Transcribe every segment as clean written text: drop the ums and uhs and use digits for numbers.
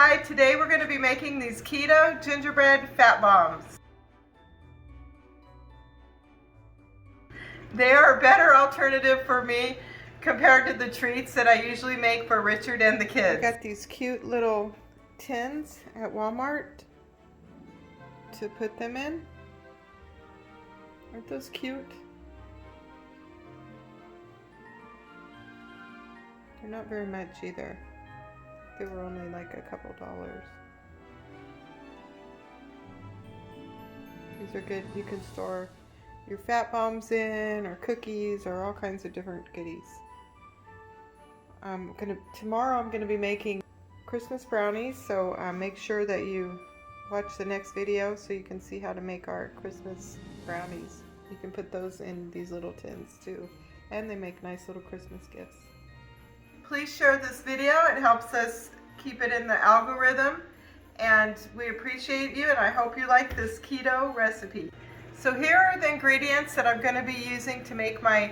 Hi, today we're going to be making these keto gingerbread fat bombs. They are a better alternative for me compared to the treats that I usually make for Richard and the kids. I got these cute little tins at Walmart to put them in. Aren't those cute? They're not very much either. They were only like a couple dollars. These are good. You can store your fat bombs in, or cookies, or all kinds of different goodies. Tomorrow I'm gonna be making Christmas brownies, so make sure that you watch the next video so you can see how to make our Christmas brownies. You can put those in these little tins too, and they make nice little Christmas gifts. Please share this video. It helps us keep it in the algorithm, and we appreciate you, and I hope you like this keto recipe. So here are the ingredients that I'm going to be using to make my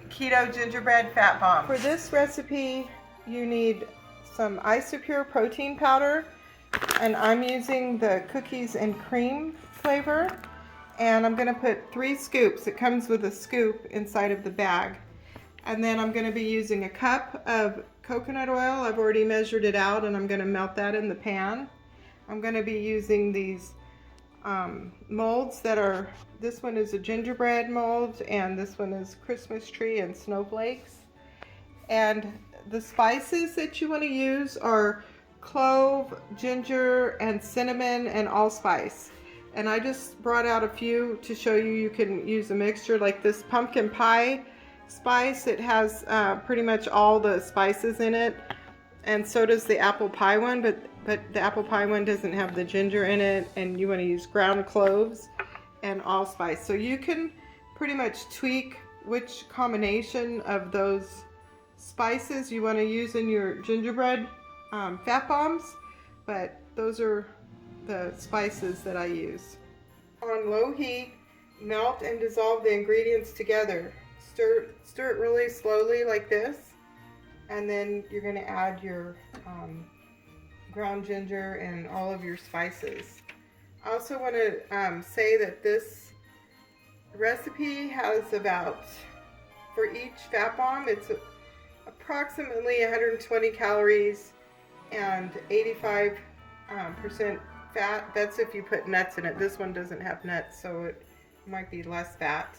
keto gingerbread fat bomb. For this recipe you need some isopure protein powder, and I'm using the cookies and cream flavor, and I'm going to put 3 scoops. It comes with a scoop inside of the bag. And then I'm going to be using a cup of coconut oil. I've already measured it out, and I'm going to melt that in the pan. I'm going to be using these molds that are, this one is a gingerbread mold, and this one is Christmas tree and snowflakes. And the spices that you want to use are clove, ginger, and cinnamon, and allspice. And I just brought out a few to show you. You can use a mixture like this pumpkin pie spice. It has pretty much all the spices in it, and so does the apple pie one, but the apple pie one doesn't have the ginger in it, and you want to use ground cloves and allspice. So you can pretty much tweak which combination of those spices you want to use in your gingerbread fat bombs, but those are the spices that I use. On low heat, melt and dissolve the ingredients together. Stir it really slowly like this, and then you're going to add your ground ginger and all of your spices. I also want to say that this recipe has about, for each fat bomb, it's approximately 120 calories and 85% fat. That's if you put nuts in it. This one doesn't have nuts, so it might be less fat.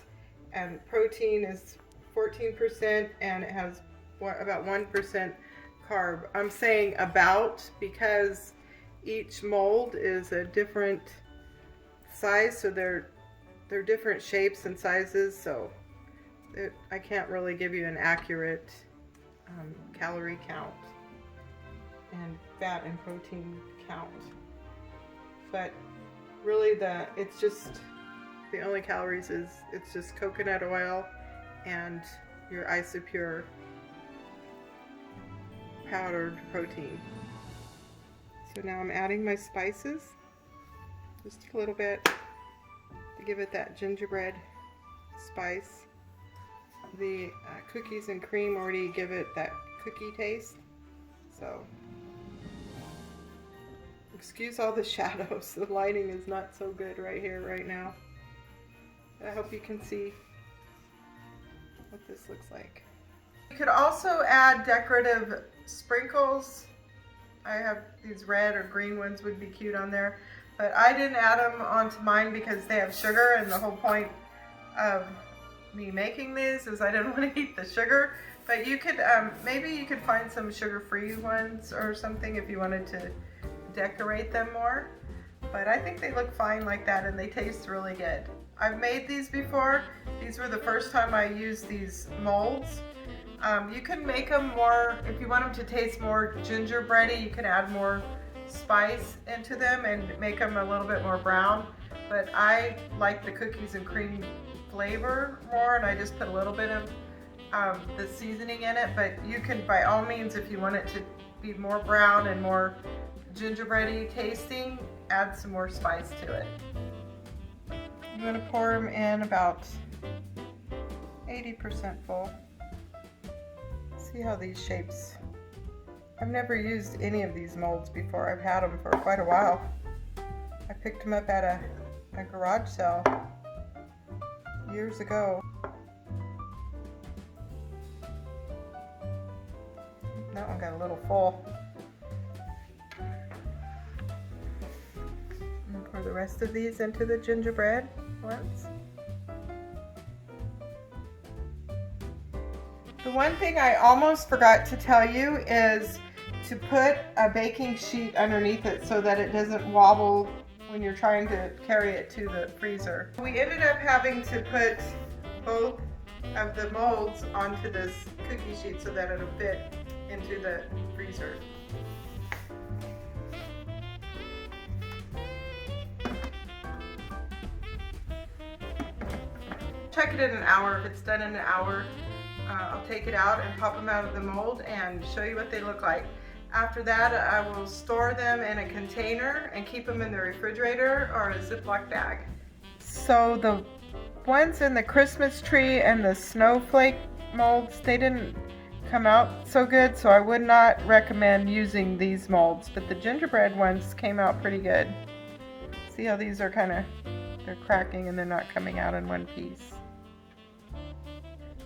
And protein is 14%, and it has about 1% carb. I'm saying about because each mold is a different size, so they're different shapes and sizes, so I can't really give you an accurate calorie count and fat and protein count. But really it's just the only calories is, it's just coconut oil and your isopure powdered protein. So now I'm adding my spices, just a little bit to give it that gingerbread spice. The cookies and cream already give it that cookie taste. So excuse all the shadows, the lighting is not so good right here right now. I hope you can see what this looks like. You could also add decorative sprinkles. I have these red or green ones would be cute on there, but I didn't add them onto mine because they have sugar, and the whole point of me making these is I didn't want to eat the sugar. But you could, maybe you could find some sugar-free ones or something if you wanted to decorate them more. But I think they look fine like that, and they taste really good. I've made these before. These were the first time I used these molds. You can make them more, if you want them to taste more gingerbready, you can add more spice into them and make them a little bit more brown. But I like the cookies and cream flavor more, and I just put a little bit of the seasoning in it. But you can, by all means, if you want it to be more brown and more gingerbready tasting, add some more spice to it. I'm going to pour them in about 80% full. See how these shapes I've never used any of these molds before. I've had them for quite a while. I picked them up at a garage sale years ago. That one got a little full. And pour the rest of these into the gingerbread ones. The one thing I almost forgot to tell you is to put a baking sheet underneath it so that it doesn't wobble when you're trying to carry it to the freezer. We ended up having to put both of the molds onto this cookie sheet so that it'll fit into the freezer. Check it in an hour. If it's done in an hour, I'll take it out and pop them out of the mold and show you what they look like. After that, I will store them in a container and keep them in the refrigerator or a Ziploc bag. So the ones in the Christmas tree and the snowflake molds, they didn't come out so good, so I would not recommend using these molds, but the gingerbread ones came out pretty good. See how these are they're cracking and they're not coming out in one piece.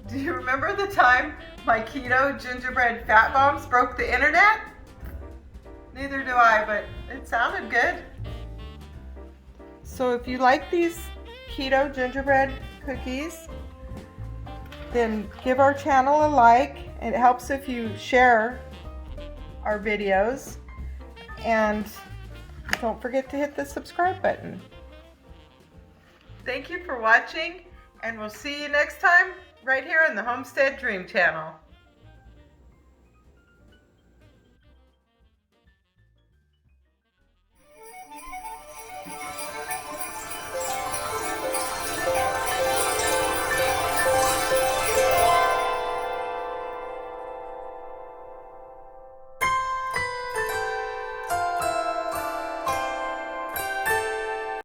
Do you remember the time my keto gingerbread fat bombs broke the internet? Neither do I, but it sounded good. So if you like these keto gingerbread cookies, then give our channel a like. It helps if you share our videos. And don't forget to hit the subscribe button. Thank you for watching, and we'll see you next time right here on the Homestead Dream Channel.